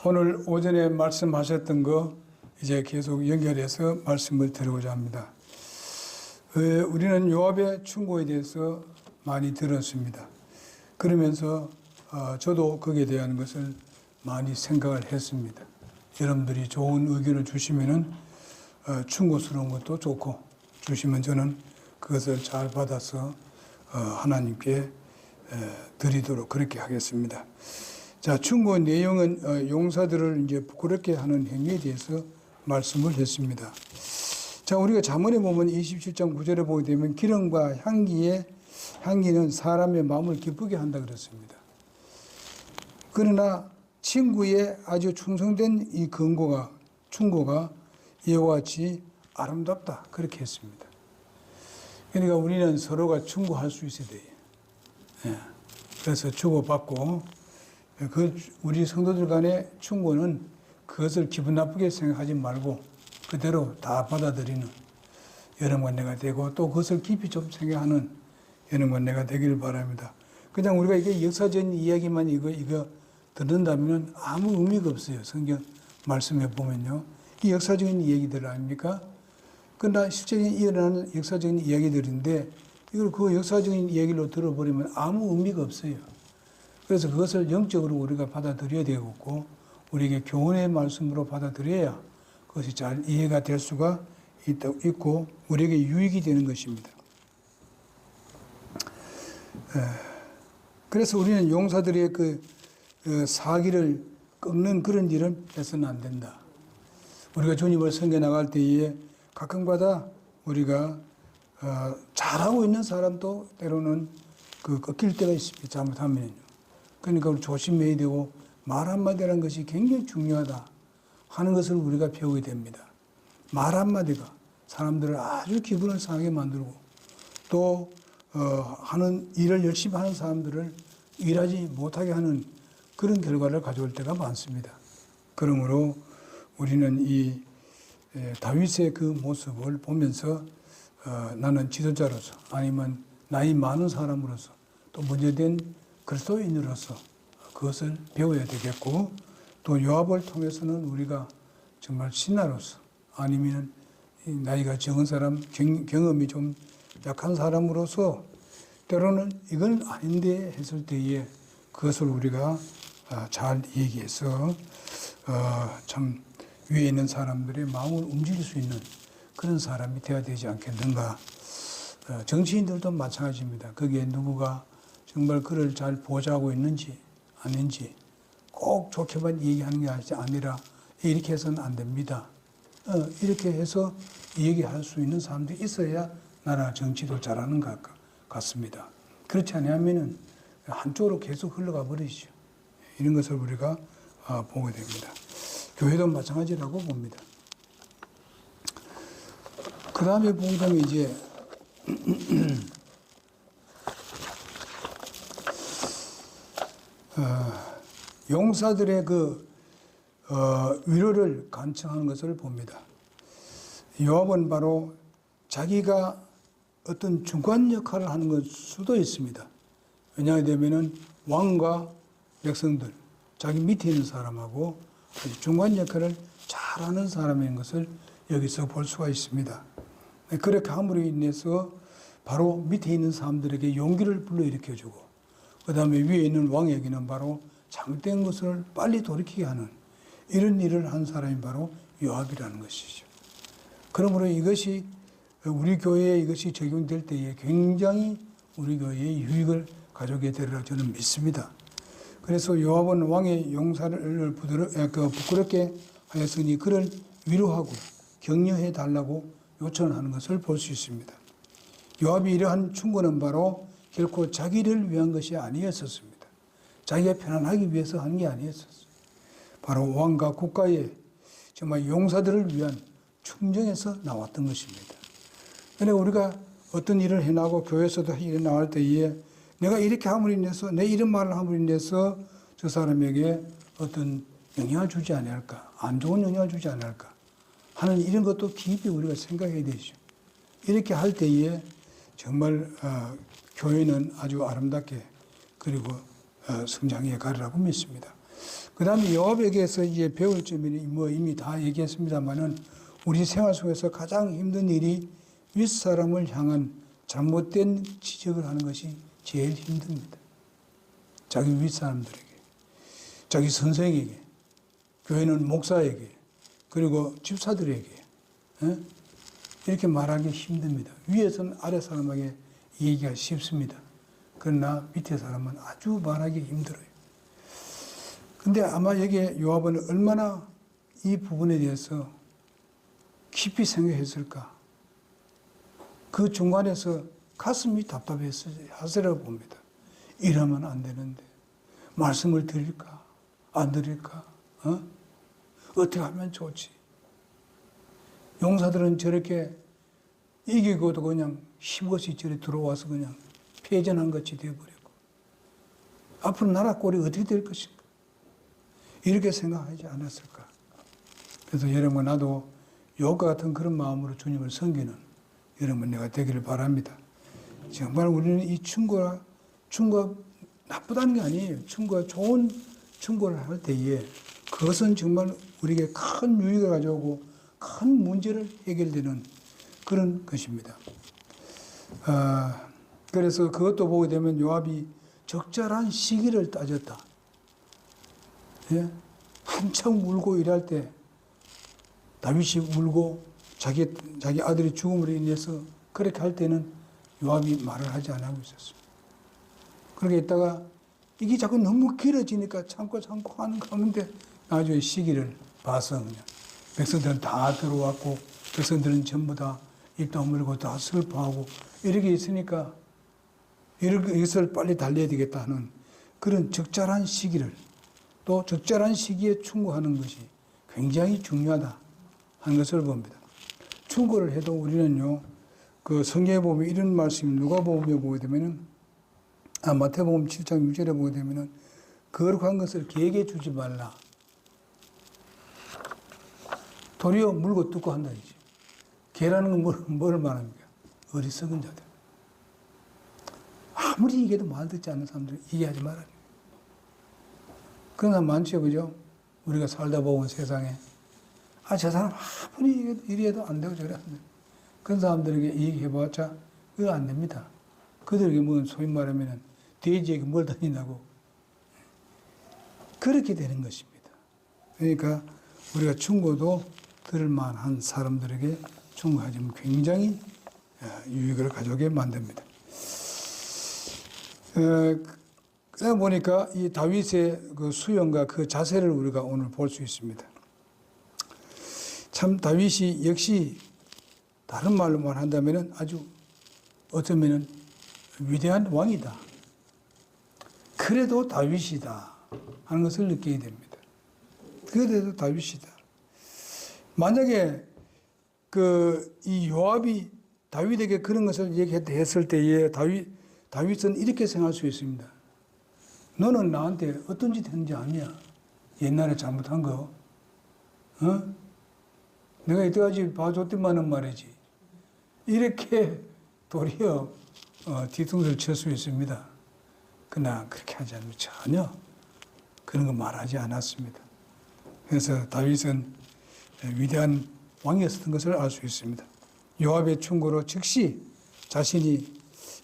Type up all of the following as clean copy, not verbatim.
오늘 오전에 말씀하셨던 거 이제 계속 연결해서 말씀을 드리고자 합니다. 우리는 요압의 충고에 대해서 많이 들었습니다. 그러면서 저도 거기에 대한 것을 많이 생각을 했습니다. 여러분들이 좋은 의견을 주시면은 충고스러운 것도 좋고 주시면 저는 그것을 잘 받아서 하나님께 드리도록 그렇게 하겠습니다. 자, 충고 내용은 용사들을 이제 부끄럽게 하는 행위에 대해서 말씀을 했습니다. 자, 우리가 잠언에 보면 27장 9절에 보게 되면 기름과 향기는 사람의 마음을 기쁘게 한다 그랬습니다. 그러나 친구의 아주 충성된 이 충고가 이와 같이 아름답다 그렇게 했습니다. 그러니까 우리는 서로가 충고할 수 있어야 돼요. 예. 그래서 주고받고 우리 성도들 간의 충고는 그것을 기분 나쁘게 생각하지 말고 그대로 다 받아들이는 여러분과 내가 되고 또 그것을 깊이 좀 생각하는 여러분과 내가 되기를 바랍니다. 그냥 우리가 이게 역사적인 이야기만 이거 듣는다면 아무 의미가 없어요. 성경 말씀에 보면요. 이 역사적인 이야기들 아닙니까? 그러나 실제로 일어나는 역사적인 이야기들인데 이걸 그 역사적인 이야기로 들어버리면 아무 의미가 없어요. 그래서 그것을 영적으로 우리가 받아들여야 되겠고 우리에게 교훈의 말씀으로 받아들여야 그것이 잘 이해가 될 수가 있고 우리에게 유익이 되는 것입니다. 그래서 우리는 용사들의 그 사기를 꺾는 그런 일은 해서는 안 된다. 우리가 주님을 섬겨 나갈 때에 가끔가다 우리가 잘하고 있는 사람도 때로는 꺾일 때가 있습니다. 잘못하면요. 그러니까 우리 조심해야 되고 말 한마디라는 것이 굉장히 중요하다 하는 것을 우리가 배우게 됩니다. 말 한마디가 사람들을 아주 기분을 상하게 만들고 또 하는 일을 열심히 하는 사람들을 일하지 못하게 하는 그런 결과를 가져올 때가 많습니다. 그러므로 우리는 이 다윗의 그 모습을 보면서 나는 지도자로서 아니면 나이 많은 사람으로서 또 문제된 그리스도인으로서 그것을 배워야 되겠고 또 요압을 통해서는 우리가 정말 신하로서 아니면 나이가 적은 사람, 경험이 좀 약한 사람으로서 때로는 이건 아닌데 했을 때에 그것을 우리가 잘 얘기해서 참 위에 있는 사람들의 마음을 움직일 수 있는 그런 사람이 되어야 되지 않겠는가. 정치인들도 마찬가지입니다. 거기에 누구가 정말 그를 잘 보좌하고 있는지 아닌지 꼭 좋게만 얘기하는 게 아니라 이렇게 해서는 안 됩니다. 이렇게 해서 얘기할 수 있는 사람들이 있어야 나라 정치도 잘하는 것 같습니다. 그렇지 않으면 한쪽으로 계속 흘러가 버리죠. 이런 것을 우리가 보게 됩니다. 교회도 마찬가지라고 봅니다. 그 다음에 보게 되면 이제 용사들의 위로를 간청하는 것을 봅니다. 요압은 바로 자기가 어떤 중간 역할을 하는 걸 수도 있습니다. 왜냐하면 왕과 백성들, 자기 밑에 있는 사람하고 중간 역할을 잘하는 사람인 것을 여기서 볼 수가 있습니다. 그렇게 함으로 인해서 바로 밑에 있는 사람들에게 용기를 불러일으켜주고 그 다음에 위에 있는 왕에게는 바로 잘못된 것을 빨리 돌이키게 하는 이런 일을 한 사람이 바로 요압이라는 것이죠. 그러므로 이것이 우리 교회에 이것이 적용될 때에 굉장히 우리 교회에 유익을 가져오게 되리라 저는 믿습니다. 그래서 요압은 왕의 용사를 부끄럽게 하였으니 그를 위로하고 격려해 달라고 요청하는 것을 볼 수 있습니다. 요압이 이러한 충고는 바로 결코 자기를 위한 것이 아니었었습니다. 자기가 편안하기 위해서 한 게 아니었었어요. 바로 왕과 국가의 정말 용사들을 위한 충정에서 나왔던 것입니다. 그러니까 우리가 어떤 일을 해나가고 교회에서도 일을 나갈 때에 내가 이렇게 함으로 인해서 내 이런 말을 함으로 인해서 저 사람에게 어떤 영향을 주지 않을까, 안 좋은 영향을 주지 않을까 하는 이런 것도 깊이 우리가 생각해야 되죠. 이렇게 할 때에 정말 교회는 아주 아름답게 그리고 성장해 가리라고 믿습니다. 그 다음에 요압에게서 이제 배울 점이 뭐 이미 다 얘기했습니다만은 우리 생활 속에서 가장 힘든 일이 윗사람을 향한 잘못된 지적을 하는 것이 제일 힘듭니다. 자기 윗사람들에게, 자기 선생에게, 교회는 목사에게, 그리고 집사들에게 이렇게 말하기 힘듭니다. 위에서는 아래 사람에게 얘기가 쉽습니다. 그러나 밑에 사람은 아주 말하기 힘들어요. 근데 아마 여기에 요압은 얼마나 이 부분에 대해서 깊이 생각했을까? 그 중간에서 가슴이 답답했으리라고 봅니다. 이러면 안 되는데 말씀을 드릴까? 안 드릴까? 어떻게 하면 좋지? 용사들은 저렇게 이기고도 그냥 힘없이 저리 들어와서 그냥 패전한 것이 되어버리고 앞으로 나라 꼴이 어떻게 될 것인가? 이렇게 생각하지 않았을까? 그래서 여러분 나도 요압과 같은 그런 마음으로 주님을 섬기는 여러분 내가 되기를 바랍니다. 정말 우리는 이 충고가 나쁘다는 게 아니에요. 충고가 좋은 충고를 할 때에 그것은 정말 우리에게 큰 유익을 가져오고 큰 문제를 해결되는 그런 것입니다. 그래서 그것도 보게 되면 요압이 적절한 시기를 따졌다. 예? 한참 울고 일할 때 다윗이 울고 자기 아들의 죽음으로 인해서 그렇게 할 때는 요압이 말을 하지 않고 있었습니다. 그렇게 있다가 이게 자꾸 너무 길어지니까 참고 하는 가운데 나중에 시기를 봐서 그냥 백성들은 다 들어왔고 백성들은 전부 다 입 다물고 다 슬퍼하고 이렇게 있으니까 이것을 빨리 달려야 되겠다 하는 그런 적절한 시기를 또 적절한 시기에 충고하는 것이 굉장히 중요하다 하는 것을 봅니다. 충고를 해도 우리는요, 그 성경에 보면 이런 말씀이 누가복음에 보게 되면은 마태복음 7장 6절에 보게 되면은 거룩한 것을 개에게 주지 말라. 도리어 물고 뜯고 한다 이지. 개라는 건 뭘 말합니까? 어리석은 자들. 아무리 얘기해도 말 듣지 않는 사람들 얘기하지 말아요. 그런 사람 많죠, 그죠? 우리가 살다 보면 세상에 저 사람 아무리 이래도 안 되고 저래 안 돼. 그런 사람들에게 얘기해봤자 그거 안 됩니다. 그들에게 뭐 소위 말하면 돼지에게 뭘 다니냐고 그렇게 되는 것입니다. 그러니까 우리가 충고도 들을 만한 사람들에게 충고하자면 굉장히 유익을 가져오게 만듭니다. 그러다 보니까 이 다윗의 그 수용과 그 자세를 우리가 오늘 볼 수 있습니다. 참 다윗이 역시 다른 말로만 한다면 아주 어쩌면 위대한 왕이다. 그래도 다윗이다 하는 것을 느끼게 됩니다. 그래도 다윗이다. 만약에 이 요압이 다윗에게 그런 것을 얘기했을 때에 다윗은 이렇게 생각할 수 있습니다. 너는 나한테 어떤 짓 했는지 아냐? 옛날에 잘못한 거. 내가 이때까지 봐줬더만은 말이지. 이렇게 도리어 뒤통수를 칠 수 있습니다. 그러나 그렇게 하지 않으면 전혀 그런 거 말하지 않았습니다. 그래서 다윗은 위대한 왕이었던 것을 알 수 있습니다. 요압의 충고로 즉시 자신이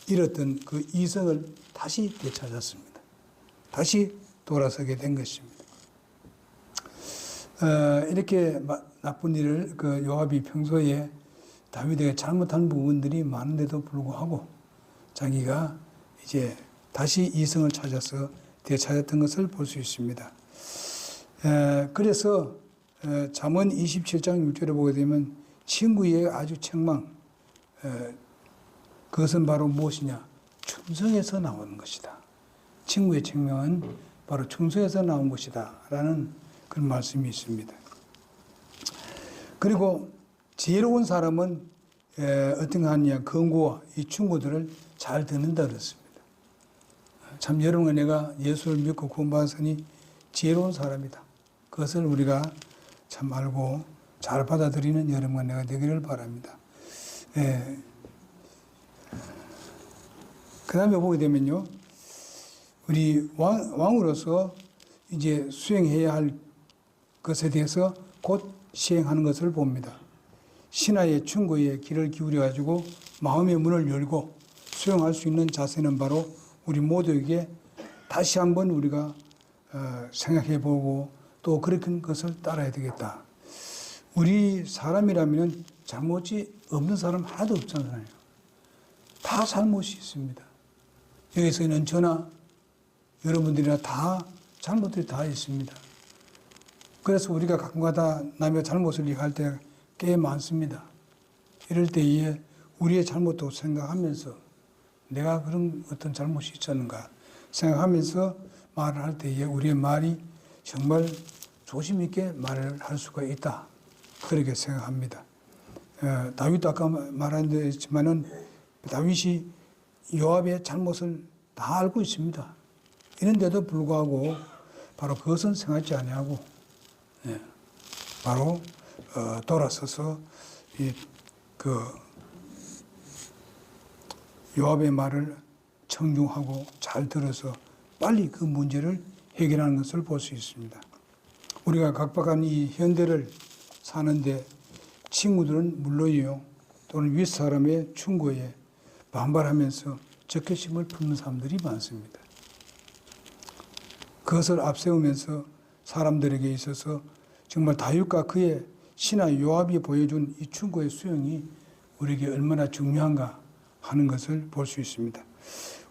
잃었던 그 이성을 다시 되찾았습니다. 다시 돌아서게 된 것입니다. 이렇게 나쁜 일을 요압이 평소에 다윗에게 잘못한 부분들이 많은데도 불구하고 자기가 이제 다시 이성을 찾아서 되찾았던 것을 볼 수 있습니다. 그래서 잠언 27장 6절에 보게 되면 친구의 아주 책망, 그것은 바로 무엇이냐? 충성에서 나오는 것이다. 친구의 책망은 바로 충성에서 나온 것이다 라는 그런 말씀이 있습니다. 그리고 지혜로운 사람은 어떤가 하느냐? 권고와 이 충고들을 잘 듣는다 그랬습니다. 참 여러분 내가 예수를 믿고 구원받았으니 지혜로운 사람이다. 그것을 우리가 참 알고 잘 받아들이는 여러분과 내가 되기를 바랍니다. 그 다음에 보게 되면요. 우리 왕으로서 이제 수행해야 할 것에 대해서 곧 시행하는 것을 봅니다. 신하의 충고에 귀를 기울여 가지고 마음의 문을 열고 수용할 수 있는 자세는 바로 우리 모두에게 다시 한번 우리가 생각해 보고 또 그런 것을 따라야 되겠다. 우리 사람이라면 잘못이 없는 사람 하나도 없잖아요. 다 잘못이 있습니다. 여기서 있는 저나 여러분들이나 다 잘못들이 다 있습니다. 그래서 우리가 가끔가다 남의 잘못을 얘기할 때 꽤 많습니다. 이럴 때에 우리의 잘못도 생각하면서 내가 그런 어떤 잘못이 있었는가 생각하면서 말을 할 때에 우리의 말이 정말 조심 있게 말을 할 수가 있다. 그렇게 생각합니다. 다윗도 아까 말했지만은 다윗이 요압의 잘못을 다 알고 있습니다. 이런데도 불구하고 바로 그것은 생각지 아니하고 바로 돌아서서 요압의 말을 청중하고 잘 들어서 빨리 그 문제를 해결하는 것을 볼 수 있습니다. 우리가 각박한 이 현대를 사는데 친구들은 물론이요 또는 윗사람의 충고에 반발하면서 적개심을 품는 사람들이 많습니다. 그것을 앞세우면서 사람들에게 있어서 정말 다윗과 그의 신하 요압이 보여준 이 충고의 수용이 우리에게 얼마나 중요한가 하는 것을 볼 수 있습니다.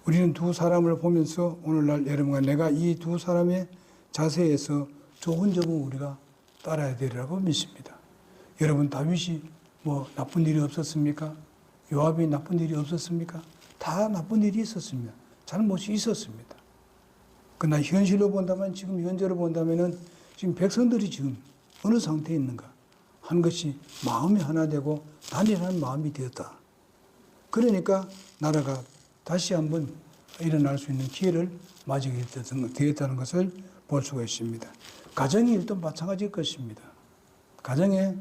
우리는 두 사람을 보면서 오늘날 여러분과 내가 이 두 사람의 자세에서 좋은 점을 우리가 따라야 되리라고 믿습니다. 여러분 다윗이 뭐 나쁜 일이 없었습니까? 요압이 나쁜 일이 없었습니까? 다 나쁜 일이 있었습니다. 잘못이 있었습니다. 그러나 현실로 본다면 지금 현재로 본다면은 지금 백성들이 지금 어느 상태에 있는가 하는 것이 마음이 하나 되고 단일한 마음이 되었다. 그러니까 나라가 다시 한번 일어날 수 있는 기회를 맞이하게 되었다는 것을 볼 수가 있습니다. 가정의 일도 마찬가지일 것입니다. 가정의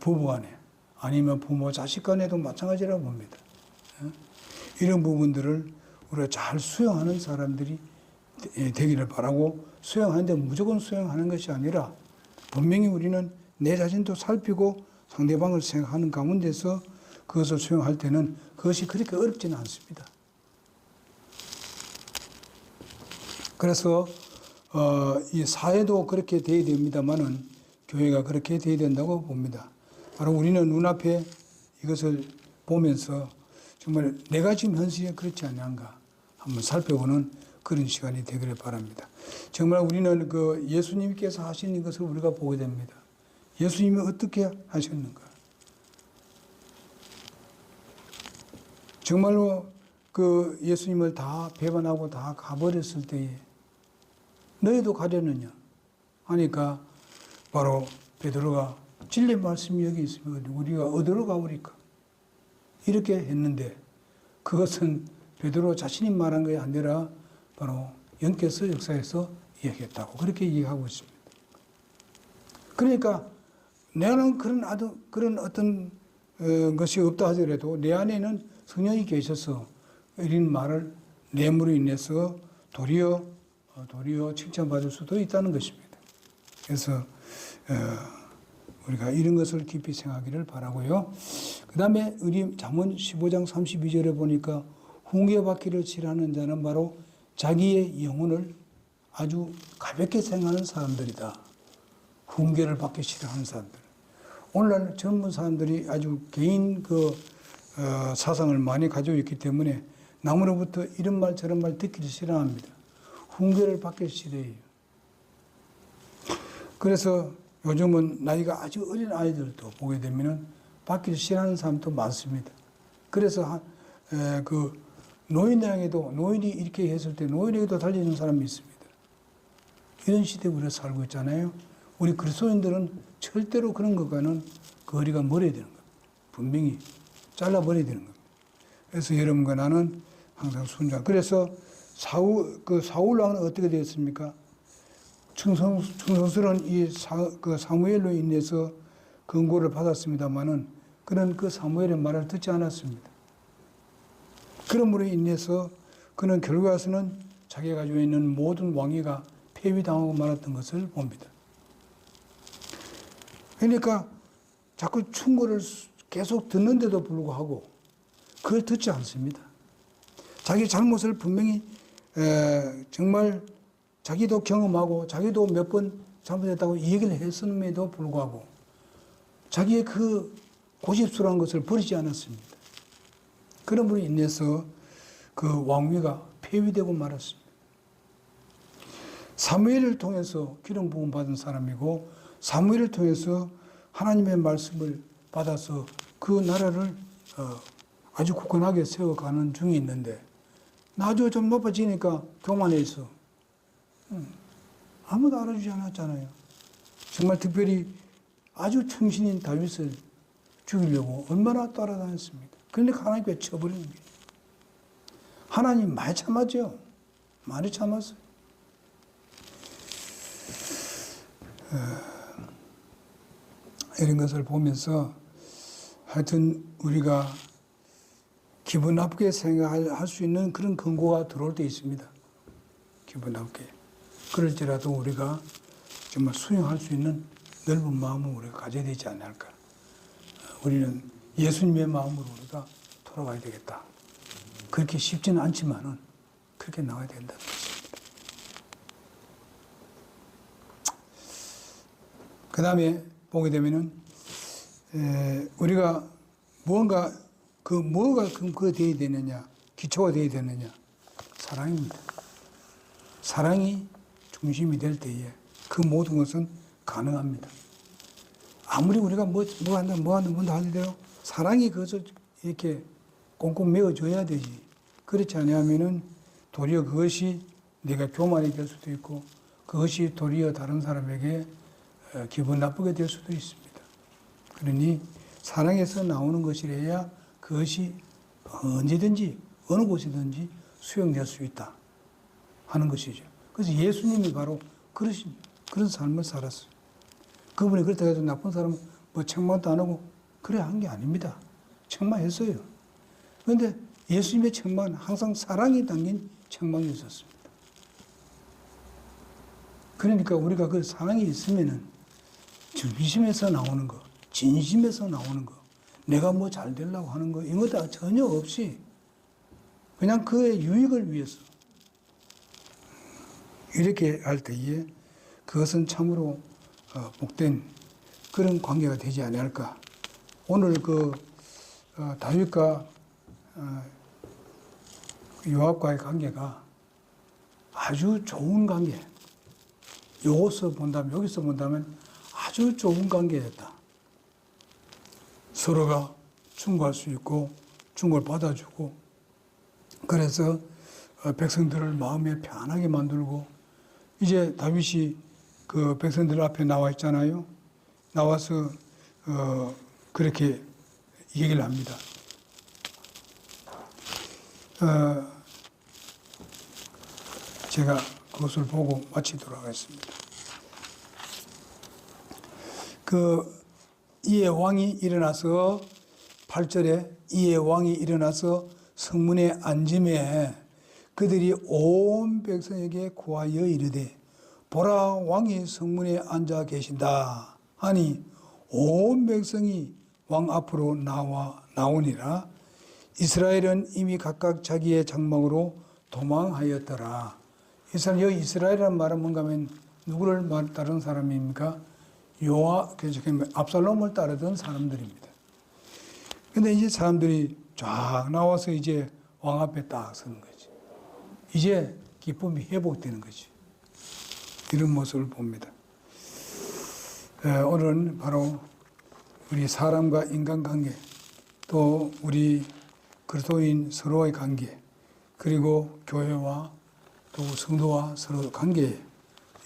부부간에 아니면 부모 자식 간에도 마찬가지라고 봅니다. 이런 부분들을 우리가 잘 수용하는 사람들이 되기를 바라고 수용하는데 무조건 수용하는 것이 아니라 분명히 우리는 내 자신도 살피고 상대방을 생각하는 가운데서 그것을 수용할 때는 그것이 그렇게 어렵지는 않습니다. 그래서 이 사회도 그렇게 돼야 됩니다만은 교회가 그렇게 돼야 된다고 봅니다. 바로 우리는 눈앞에 이것을 보면서 정말 내가 지금 현실에 그렇지 않은가 한번 살펴보는 그런 시간이 되기를 바랍니다. 정말 우리는 그 예수님께서 하시는 것을 우리가 보게 됩니다. 예수님이 어떻게 하셨는가? 정말로 그 예수님을 다 배반하고 다 가버렸을 때에 너희도 가려느냐 하니까 바로 베드로가 진리의 말씀이 여기 있으면 우리가 어디로 가버릴까? 이렇게 했는데 그것은 베드로 자신이 말한 것이 아니라 바로 영께서 역사에서 이야기했다고 그렇게 얘기하고 있습니다. 그러니까 내 안에는 그런 어떤 것이 없다 하더라도 내 안에는 성령이 계셔서 이런 말을 내므로 인해서 도리어 칭찬받을 수도 있다는 것입니다. 그래서 우리가 이런 것을 깊이 생각하기를 바라고요. 그 다음에 우리 잠언 15장 32절에 보니까 훈계받기를 싫어하는 자는 바로 자기의 영혼을 아주 가볍게 생각하는 사람들이다. 훈계를 받기 싫어하는 사람들. 오늘날 젊은 사람들이 아주 개인 사상을 많이 가지고 있기 때문에 남으로부터 이런 말 저런 말 듣기를 싫어합니다. 훈계를 받기 싫어해요. 그래서 요즘은 나이가 아주 어린 아이들도 보게 되면은 받기를 싫어하는 사람도 많습니다. 그래서 노인이 이렇게 했을 때 노인에게도 달려주는 사람이 있습니다. 이런 시대에 우리가 살고 있잖아요. 우리 그리스도인들은 절대로 그런 것과는 거리가 멀어야 되는 겁니다. 분명히 잘라버려야 되는 겁니다. 그래서 여러분과 나는 항상 순종. 그래서 사울 왕은 어떻게 되었습니까? 충성스러운 사무엘로 인해서 권고를 받았습니다만은 그는 그 사무엘의 말을 듣지 않았습니다. 그러므로 인해서 그는 결과에서는 자기가 가지고 있는 모든 왕위가 폐위당하고 말았던 것을 봅니다. 그러니까 자꾸 충고를 계속 듣는데도 불구하고 그걸 듣지 않습니다. 자기 잘못을 분명히 정말 자기도 경험하고 자기도 몇 번 잘못했다고 얘기를 했음에도 불구하고 자기의 그 고집스러운 것을 버리지 않았습니다. 그러므로 인해서 그 왕위가 폐위되고 말았습니다. 사무엘을 통해서 기름 부음 받은 사람이고 사무엘을 통해서 하나님의 말씀을 받아서 그 나라를 아주 굳건하게 세워가는 중에 있는데 나중에 좀 높아지니까 교만해 있어. 아무도 알아주지 않았잖아요. 정말 특별히 아주 충신인 다윗을 죽이려고 얼마나 따라다녔습니까? 그러니까 하나님께 쳐버리는 거예요. 하나님 많이 참았죠. 많이 참았어요. 이런 것을 보면서 하여튼 우리가 기분 나쁘게 생각할 수 있는 그런 근거가 들어올 때 있습니다. 기분 나쁘게. 그럴지라도 우리가 정말 수용할 수 있는 넓은 마음을 우리가 가져야 되지 않을까. 우리는 예수님의 마음으로 우리가 돌아가야 되겠다. 그렇게 쉽지는 않지만은 그렇게 나와야 된다는 것입니다. 그 다음에 보게 되면은 우리가 뭐가 되어야 되느냐, 기초가 되어야 되느냐, 사랑입니다. 사랑이 중심이 될 때에 그 모든 것은 가능합니다. 아무리 우리가 뭐 한다 하더라도 사랑이 그것을 이렇게 꽁꽁 메어줘야 되지. 그렇지 않으면은 도리어 그것이 내가 교만이 될 수도 있고 그것이 도리어 다른 사람에게 기분 나쁘게 될 수도 있습니다. 그러니 사랑에서 나오는 것이래야 그것이 언제든지 어느 곳이든지 수용될 수 있다 하는 것이죠. 그래서 예수님이 바로 그런 삶을 살았어요. 그분이 그렇다고 해서 나쁜 사람 뭐 책망도 안 하고 그래 한 게 아닙니다. 책망했어요. 그런데 예수님의 책망은 항상 사랑이 담긴 책망이었습니다. 그러니까 우리가 그 사랑이 있으면은 진심에서 나오는 거, 진심에서 나오는 거, 내가 뭐 잘 되려고 하는 거, 이런 거 전혀 없이 그냥 그의 유익을 위해서 이렇게 할 때에 그것은 참으로 복된 그런 관계가 되지 않을까. 오늘 다윗과 요압과의 관계가 아주 좋은 관계. 여기서 본다면 아주 좋은 관계였다. 서로가 충고할 수 있고 충고를 받아주고 그래서 백성들을 마음에 편하게 만들고 이제 다윗이 그 백성들 앞에 나와 있잖아요. 나와서 그렇게 얘기를 합니다. 제가 그것을 보고 마치도록 하겠습니다. 이에 왕이 일어나서 8절에 이에 왕이 일어나서 성문에 앉음에 그들이 온 백성에게 구하여 이르되 보라 왕이 성문에 앉아 계신다 하니 온 백성이 왕 앞으로 나오니라. 이스라엘은 이미 각각 자기의 장막으로 도망하였더라. 여기 이스라엘이라는 말은 뭔가 하면 누구를 따르는 사람입니까? 압살롬을 따르던 사람들입니다. 근데 이제 사람들이 쫙 나와서 이제 왕 앞에 딱 서는 거지. 이제 기쁨이 회복되는 거지. 이런 모습을 봅니다. 오늘은 바로 우리 사람과 인간관계, 또 우리 그리스도인 서로의 관계, 그리고 교회와 또 성도와 서로 관계,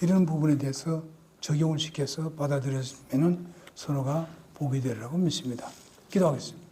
이런 부분에 대해서 적용을 시켜서 받아들였으면 서로가 복이 되리라고 믿습니다. 기도하겠습니다.